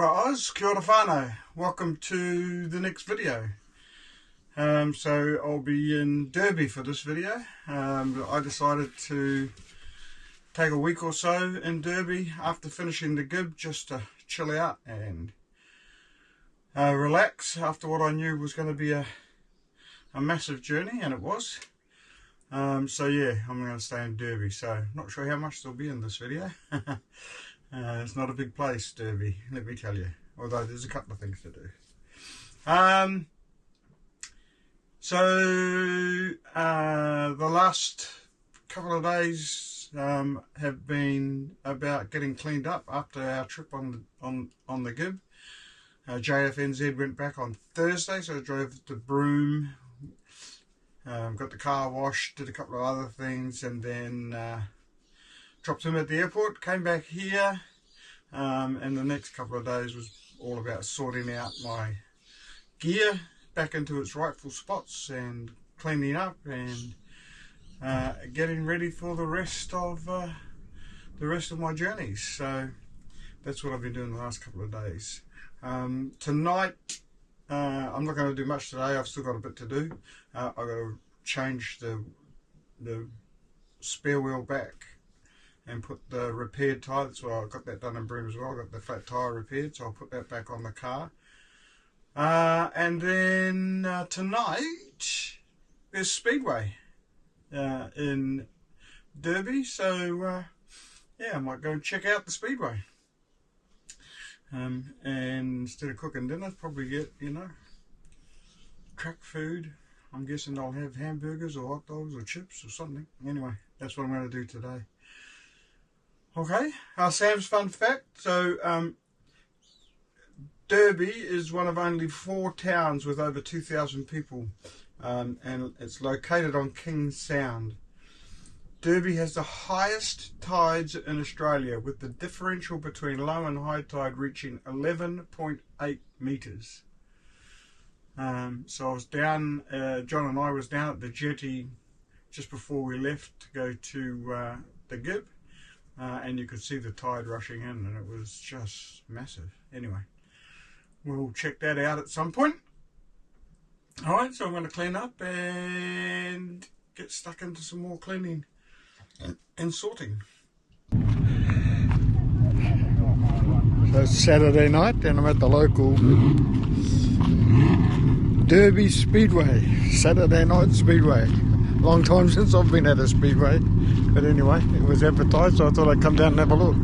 ora Oz, kia ora whānau. Welcome to the next video. So I'll be in Derby for this video. I decided to take a week or so in Derby after finishing the Gibb just to chill out and relax after what I knew was going to be a massive journey, and it was. So yeah, I'm going to stay in Derby, so not sure how much there'll be in this video. It's not a big place, Derby, let me tell you, although there's a couple of things to do. The last couple of days have been about getting cleaned up after our trip on the Gibb. JFNZ went back on Thursday, so I drove to Broome, got the car washed, did a couple of other things, and then dropped him at the airport, came back here, and the next couple of days was all about sorting out my gear back into its rightful spots and cleaning up and getting ready for the rest of my journeys. So that's what I've been doing the last couple of days. Tonight I'm not going to do much today. I've still got a bit to do. I've got to change the spare wheel back and put the repaired tyre. That's why I got that done in Broome as well. I got the flat tyre repaired, so I'll put that back on the car. And then tonight there's Speedway in Derby, so yeah, I might go and check out the Speedway. And instead of cooking dinner, probably get, track food. I'm guessing I'll have hamburgers or hot dogs or chips or something. Anyway, that's what I'm going to do today. Okay, Sam's fun fact. So Derby is one of only 4 towns with over 2,000 people, and it's located on King Sound. Derby has the highest tides in Australia, with the differential between low and high tide reaching 11.8 metres. So I was down, John and I was down at the jetty just before we left to go to the Gibb, and you could see the tide rushing in, and it was just massive. Anyway, we'll check that out at some point. Alright, so I'm going to clean up and get stuck into some more cleaning and sorting. So it's Saturday night and I'm at the local Derby Speedway. Saturday night Speedway. Long time since I've been at a Speedway, but anyway, it was advertised, so I thought I'd come down and have a look.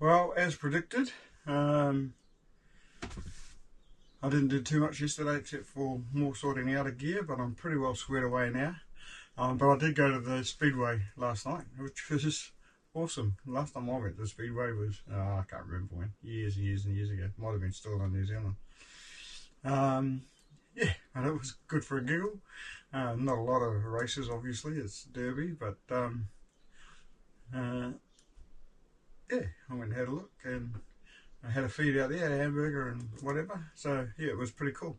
Well, as predicted, I didn't do too much yesterday except for more sorting out of gear, but I'm pretty well squared away now. But I did go to the Speedway last night, which was awesome. Last time I went to the Speedway was, I can't remember when, years and years and years ago. Might have been still in New Zealand. Yeah, and it was good for a giggle. Not a lot of races, obviously, it's Derby, but yeah, yeah, I went and had a look, and I had a feed out there, a hamburger and whatever. So yeah, it was pretty cool.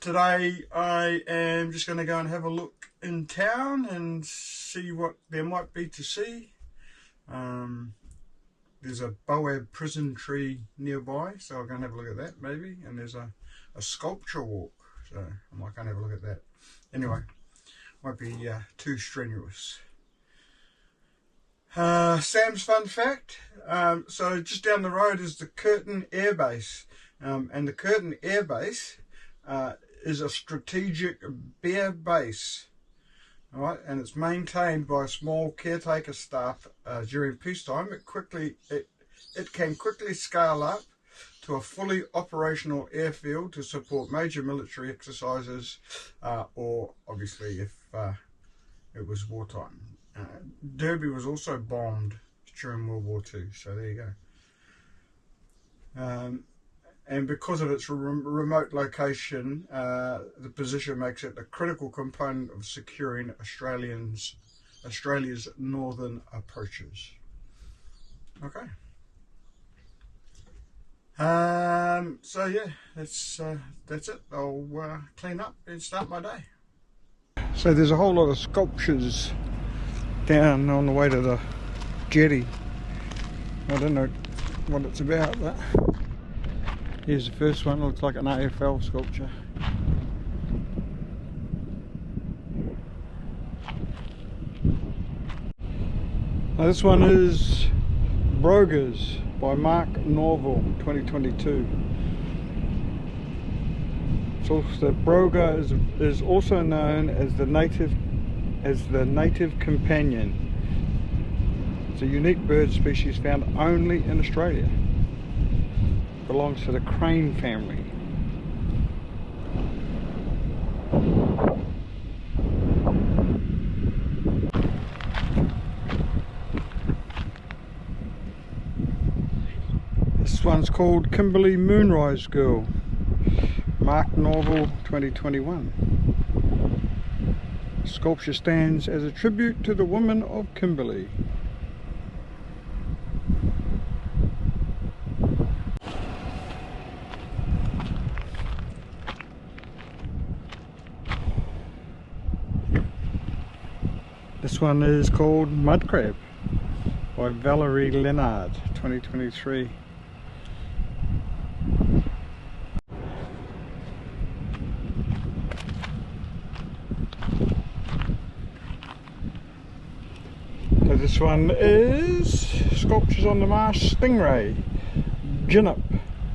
Today I am just going to go and have a look in town and see what there might be to see. There's a Boab Prison Tree nearby, so I'll go and have a look at that maybe. And there's a sculpture walk, so I might go and have a look at that. Anyway, won't be too strenuous. Sam's fun fact. So just down the road is the Curtin Air Base, and the Curtin Air Base is a strategic bear base. Alright, and it's maintained by a small caretaker staff during peacetime. It can quickly scale up to a fully operational airfield to support major military exercises, or obviously if it was wartime. Derby was also bombed during World War II, so there you go. And because of its remote location, the position makes it a critical component of securing Australia's northern approaches. Okay. So yeah, that's it. I'll clean up and start my day. So there's a whole lot of sculptures down on the way to the jetty. I don't know what it's about, but here's the first one. Looks like an AFL sculpture. Now this one is Brogers by Mark Norville, 2022. So the broga is also known as the native companion. It's a unique bird species found only in Australia. Belongs to the crane family. This one's called Kimberley Moonrise Girl, Mark Norville, 2021. Sculpture stands as a tribute to the women of Kimberley. This one is called Mud Crab by Valerie Leonard, 2023. So this one is Sculptures on the Marsh Stingray, Gin-Up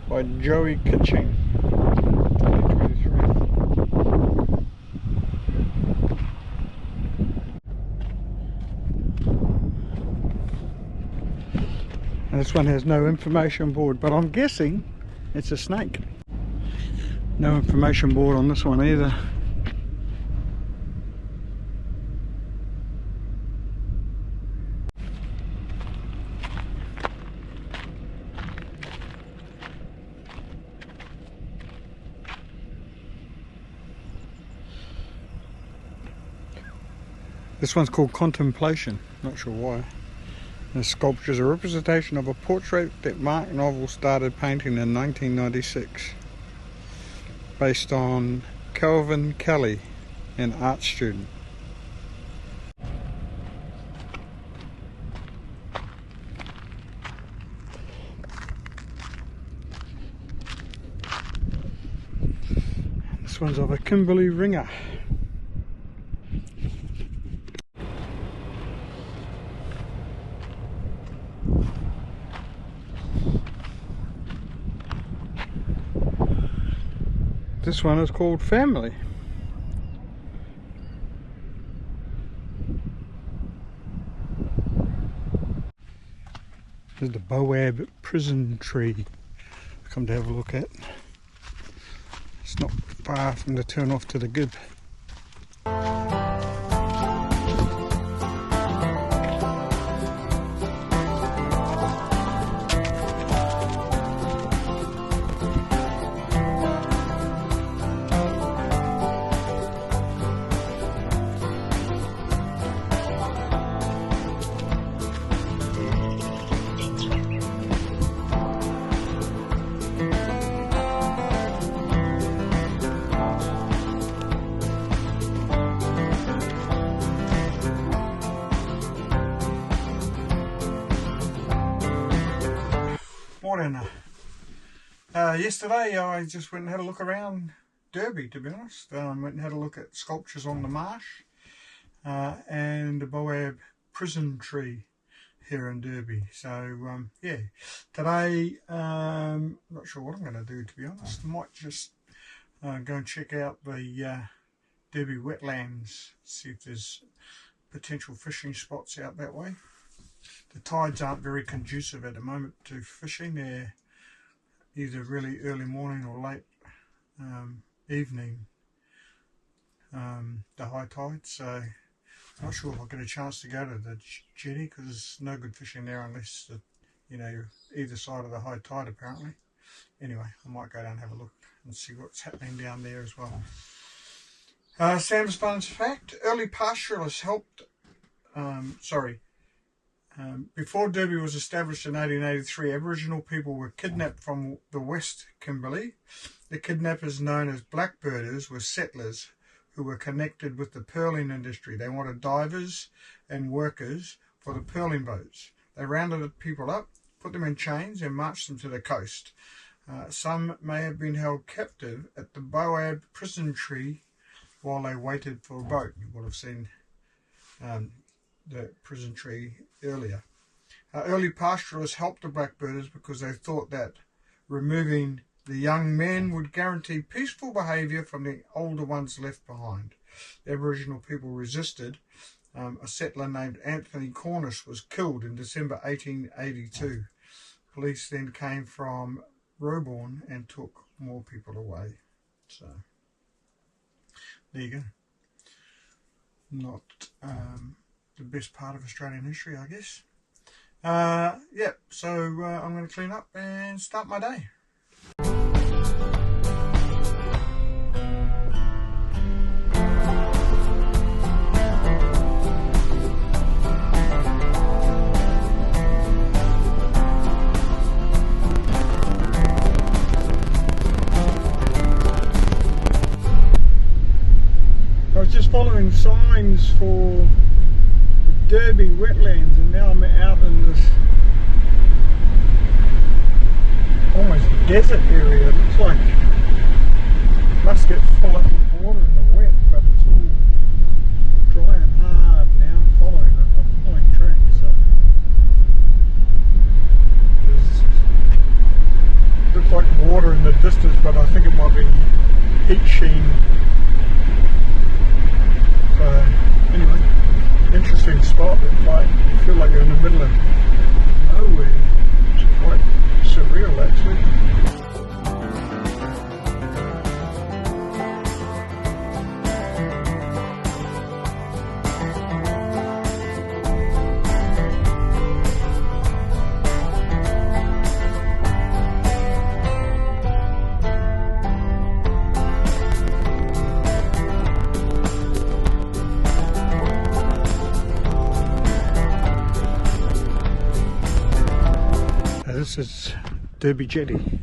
by Joey Kitching, 2023. And this one has no information board, but I'm guessing it's a snake. No information board on this one either. This one's called Contemplation, not sure why. The sculpture is a representation of a portrait that Mark Norville started painting in 1996, based on Caravan Kelly, an art student. This one's of a Kimberley ringer. This one is called Family. This is the Boab Prison Tree. Come to have a look at. It's not far from the turn off to the Gibb. Morena. Yesterday I just went and had a look around Derby, to be honest. Went and had a look at sculptures on the Marsh and the Boab Prison Tree here in Derby. So yeah, today I'm not sure what I'm going to do, to be honest. I might just go and check out the Derby wetlands, see if there's potential fishing spots out that way. The tides aren't very conducive at the moment to fishing. They're either really early morning or late evening, the high tide. So I'm not sure if I'll get a chance to go to the jetty, because there's no good fishing there unless you're either side of the high tide apparently. Anyway, I might go down and have a look and see what's happening down there as well. Sam's fun fact: early pastoralists helped. Before Derby was established in 1883, Aboriginal people were kidnapped from the West Kimberley. The kidnappers, known as blackbirders, were settlers who were connected with the pearling industry. They wanted divers and workers for the pearling boats. They rounded the people up, put them in chains and marched them to the coast. Some may have been held captive at the Boab Prison Tree while they waited for a boat. You would have seen the prison tree earlier. Early pastoralists helped the blackbirders because they thought that removing the young men would guarantee peaceful behaviour from the older ones left behind. The Aboriginal people resisted. A settler named Anthony Cornish was killed in December 1882. Police then came from Roebourne and took more people away. So there you go. Not the best part of Australian history, I guess. Yeah, so I'm going to clean up and start my day. I was just following signs for Derby wetlands, and now I'm out in this almost desert area. It looks like it must get full up with water in the wet, but it's all dry and hard now. I'm following tracks. So looks like water in the distance, but I think it might be heat sheen. So anyway, interesting spot. It's like you feel like you're in the middle of nowhere. It's quite surreal actually. This is Derby Jetty,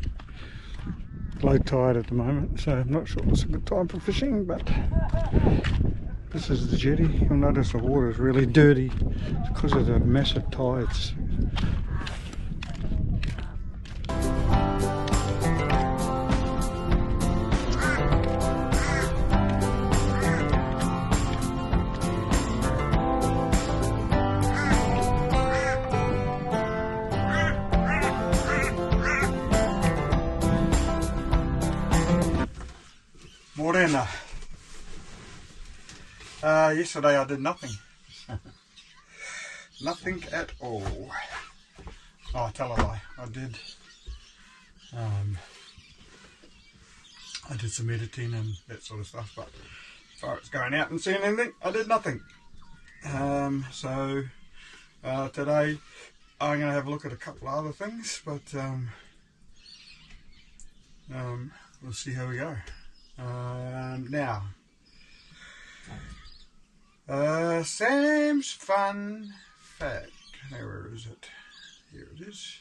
low tide at the moment, so I'm not sure it's a good time for fishing, but this is the jetty. You'll notice the water is really dirty because of the massive tides. Morena. Yesterday I did nothing. Nothing at all. Oh, I tell a lie. I did some editing and that sort of stuff, but as far as going out and seeing anything, I did nothing. So today I'm going to have a look at a couple of other things, but we'll see how we go. Now, Sam's fun fact. Where is it? Here it is.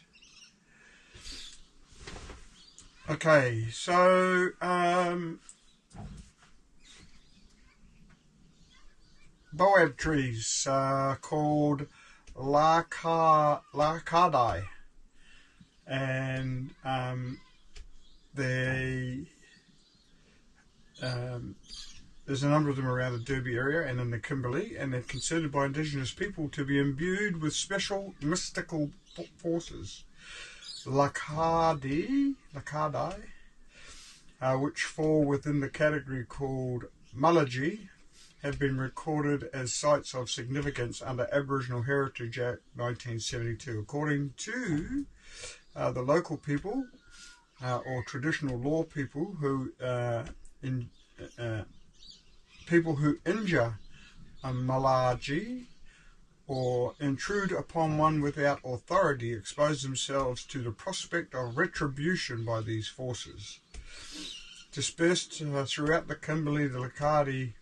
Okay, so Boab trees called Lacardii. and there's a number of them around the Derby area and in the Kimberley, and they're considered by Indigenous people to be imbued with special mystical forces. Lakadai, which fall within the category called Mullagy, have been recorded as sites of significance under Aboriginal Heritage Act 1972. According to the local people or traditional law people who injure a Mullagy or intrude upon one without authority expose themselves to the prospect of retribution by these forces. Dispersed throughout the Kimberley, the Lakadi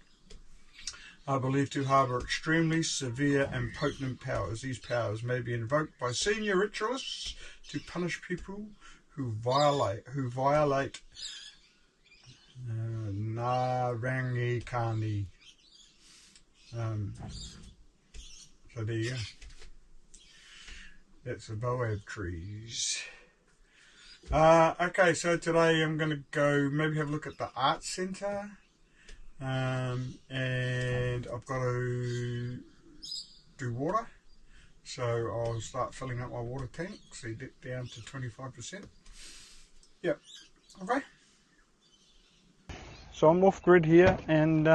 are believed to harbour extremely severe and potent powers. These powers may be invoked by senior ritualists to punish people who violate Narangikani. So there you go. That's the Boab trees. Okay, so today I'm going to go maybe have a look at the art centre. And I've got to do water. So I'll start filling up my water tank. See it down to 25%. Yep. Okay. So I'm off grid here, and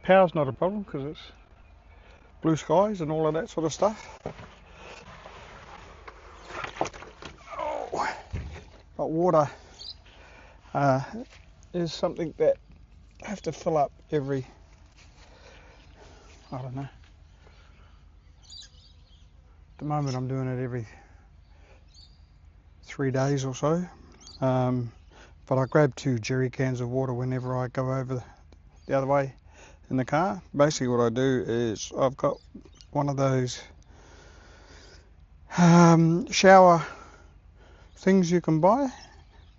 power's not a problem because it's blue skies and all of that sort of stuff. Oh, but water is something that I have to fill up every, I don't know. At the moment I'm doing it every 3 days or so. But I grab 2 jerry cans of water whenever I go over the other way in the car. Basically what I do is I've got one of those shower things you can buy,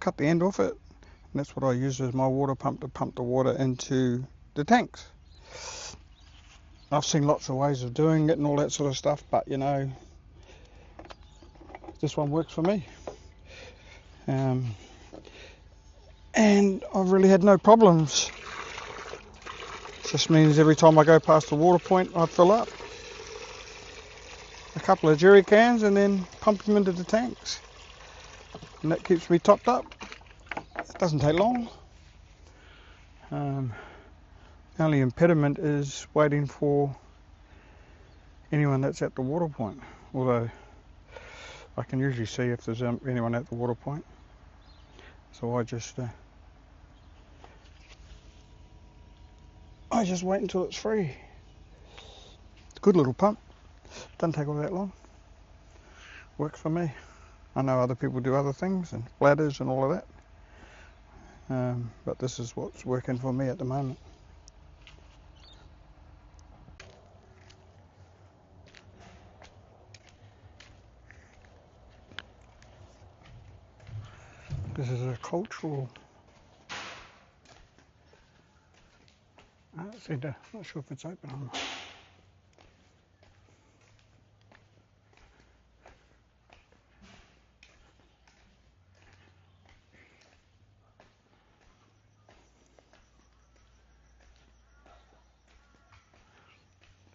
cut the end off it, and that's what I use as my water pump to pump the water into the tanks. I've seen lots of ways of doing it and all that sort of stuff, but you know, this one works for me. And I've really had no problems. It just means every time I go past the water point I fill up a couple of jerry cans and then pump them into the tanks, and that keeps me topped up. It doesn't take long. The only impediment is waiting for anyone that's at the water point, although I can usually see if there's anyone at the water point. So I just wait until it's free. It's a good little pump. Doesn't take all that long. Works for me. I know other people do other things and bladders and all of that. But this is what's working for me at the moment. This is a cultural art centre. Not sure if it's open or not.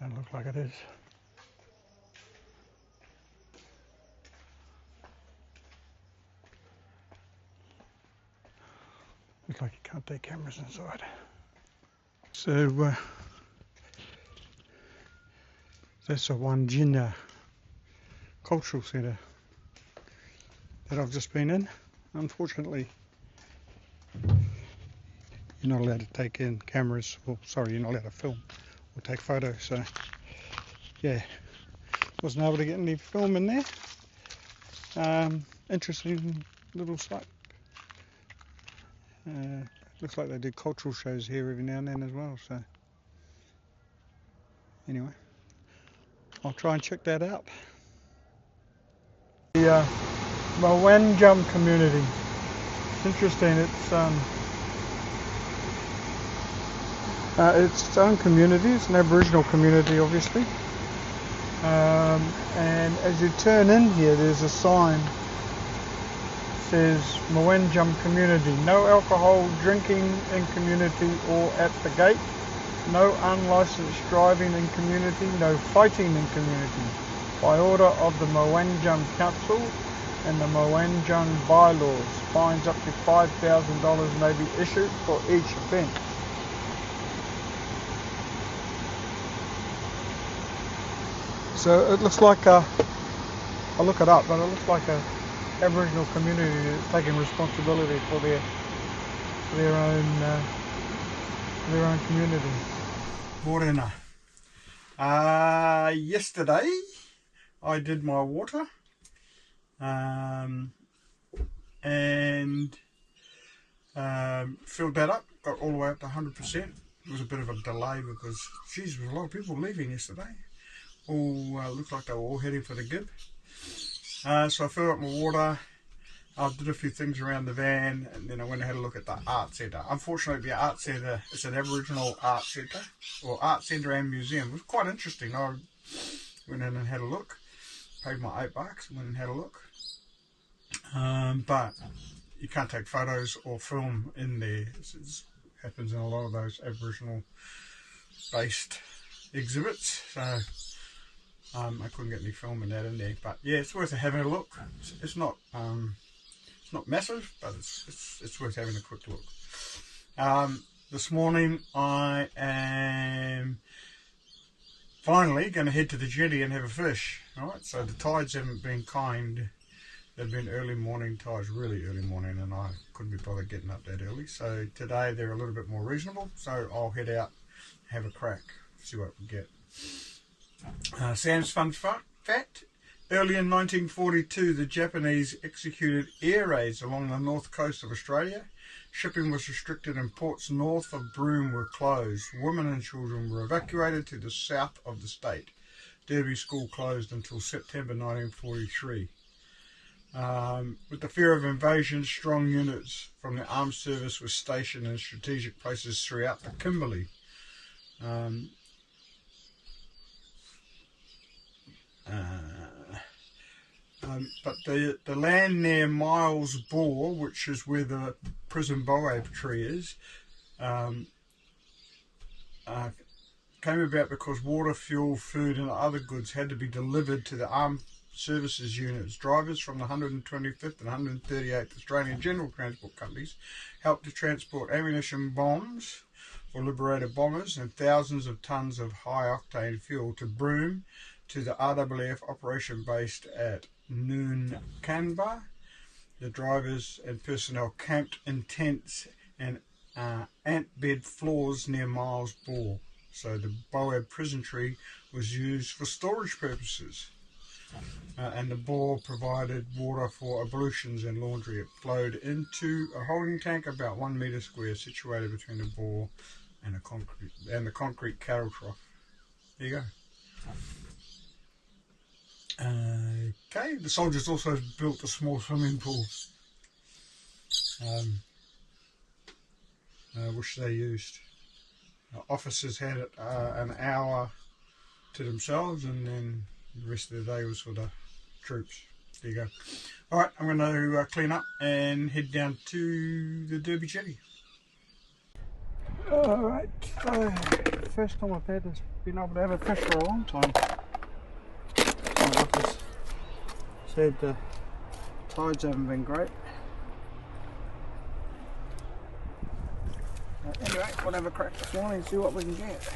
Don't look like it is. Looks like you can't take cameras inside. So that's a Wanjina cultural centre that I've just been in. Unfortunately, you're not allowed to take in cameras, or sorry, you're not allowed to film or take photos. So yeah, wasn't able to get any film in there. Interesting little site. Looks like they do cultural shows here every now and then as well, so anyway, I'll try and check that out. The Mawanjum community. It's interesting, it's its own community. It's an Aboriginal community, obviously, And as you turn in here, there's a sign says Mwanjum Community. No alcohol drinking in community or at the gate. No unlicensed driving in community. No fighting in community. By order of the Mwanjum Council and the Mwanjum bylaws, fines up to $5,000 may be issued for each offence. So it looks like I'll look it up, but it looks like a Aboriginal community that's taking responsibility for their own community. Morena. Yesterday I did my water and filled that up, got all the way up to 100%. It was a bit of a delay because, geez, there was a lot of people leaving yesterday. All looked like they were all heading for the Gibb. So I filled up my water. I did a few things around the van, and then I went and had a look at the art centre. Unfortunately, the art centre is an Aboriginal art centre, or art centre and museum. It was quite interesting. I went in and had a look, paid my $8, went and had a look. But you can't take photos or film in there. It happens in a lot of those Aboriginal-based exhibits. So I couldn't get any film in that in there. But yeah, it's worth having a look. It's not massive, but it's worth having a quick look. This morning I am finally going to head to the jetty and have a fish. Alright, so the tides haven't been kind. They've been early morning tides, really early morning, and I couldn't be bothered getting up that early. So today they're a little bit more reasonable, so I'll head out, have a crack, see what we get. Sam's fun fact. Early in 1942, the Japanese executed air raids along the north coast of Australia. Shipping was restricted and ports north of Broome were closed. Women and children were evacuated to the south of the state. Derby School closed until September 1943. With the fear of invasion, strong units from the armed service were stationed in strategic places throughout the Kimberley. But the land near Miles Bore, which is where the prison Boab Tree is, came about because water, fuel, food and other goods had to be delivered to the armed services units. Drivers from the 125th and 138th Australian General Transport Companies helped to transport ammunition, bombs for liberated bombers and thousands of tons of high-octane fuel to Broome, to the RAAF operation based at Noonkanba. The drivers and personnel camped in tents and ant bed floors near Miles Bore. So the Boab Prison Tree was used for storage purposes. And the bore provided water for ablutions and laundry. It flowed into a holding tank about 1 metre square, situated between the bore and the concrete cattle trough. There you go. Okay, the soldiers also built a small swimming pool, which they used. Officers had an hour to themselves, and then the rest of the day was for the troops. There you go. Alright, I'm going to clean up and head down to the Derby Jetty. Alright, so first time I've been able to have a fish for a long time. Said the tides haven't been great. Anyway, we'll have a crack this morning and see what we can get.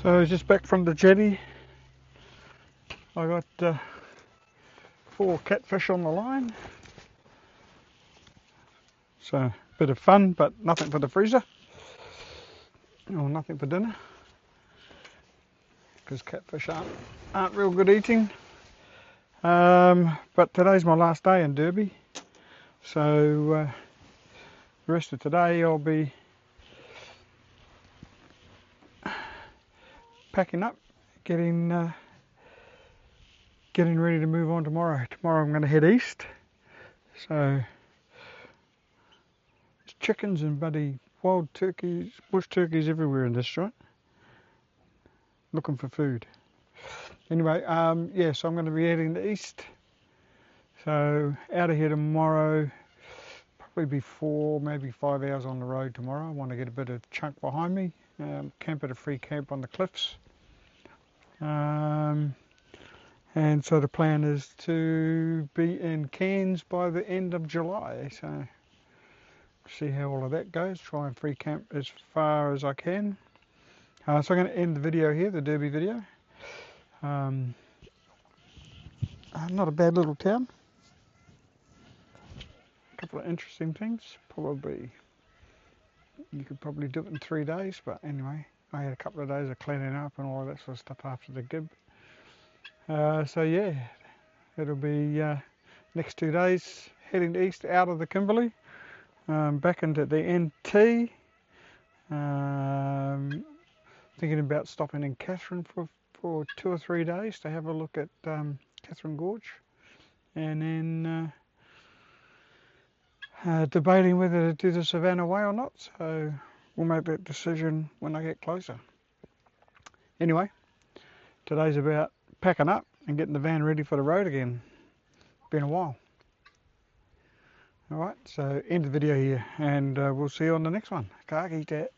So just back from the jetty, I got 4 catfish on the line. So a bit of fun, but nothing for the freezer, or nothing for dinner, because catfish aren't real good eating. But today's my last day in Derby, so the rest of today I'll be packing up, getting ready to move on tomorrow. Tomorrow I'm going to head east, so there's chickens and bloody wild turkeys, bush turkeys everywhere in this joint, looking for food. Anyway, yeah, so I'm going to be heading east, so out of here tomorrow, probably be 4, maybe 5 hours on the road tomorrow. I want to get a bit of chunk behind me, camp at a free camp on the cliffs. And so the plan is to be in Cairns by the end of July, so see how all of that goes, try and free camp as far as I can. So I'm going to end the video here, the Derby video. Not a bad little town. A couple of interesting things. Probably, you could probably do it in 3 days, but anyway, I had a couple of days of cleaning up and all of that sort of stuff after the Gibb. So yeah, it'll be next 2 days heading east out of the Kimberley, back into the NT. Thinking about stopping in Catherine for 2 or 3 days to have a look at Catherine Gorge, and then debating whether to do the Savannah Way or not, so we'll make that decision when I get closer. Anyway, today's about packing up and getting the van ready for the road again. Been a while. Alright, so end the video here, and we'll see you on the next one. Ka kite.